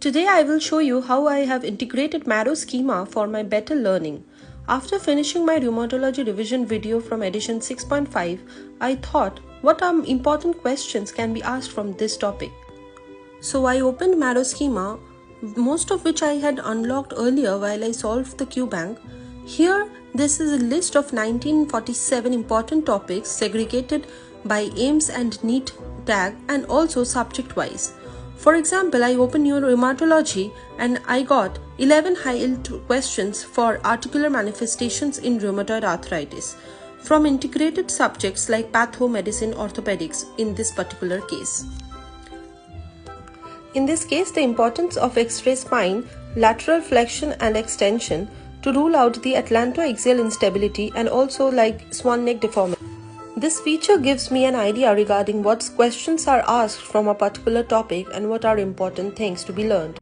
Today I will show you how I have integrated Marrow schema for my better learning. After finishing my rheumatology revision video from edition 6.5, I thought what important questions can be asked from this topic. So I opened Marrow schema, most of which I had unlocked earlier while I solved the Q bank. Here, this is a list of 1947 important topics segregated by AIMS and NEET tag and also subject-wise. For example, I opened rheumatology and I got 11 high-yield questions for articular manifestations in rheumatoid arthritis from integrated subjects like patho, medicine, orthopedics in this particular case. In this case, the importance of X-ray spine, lateral flexion and extension to rule out the atlantoaxial instability and also like swan neck deformity. This feature gives me an idea regarding what questions are asked from a particular topic and what are important things to be learned.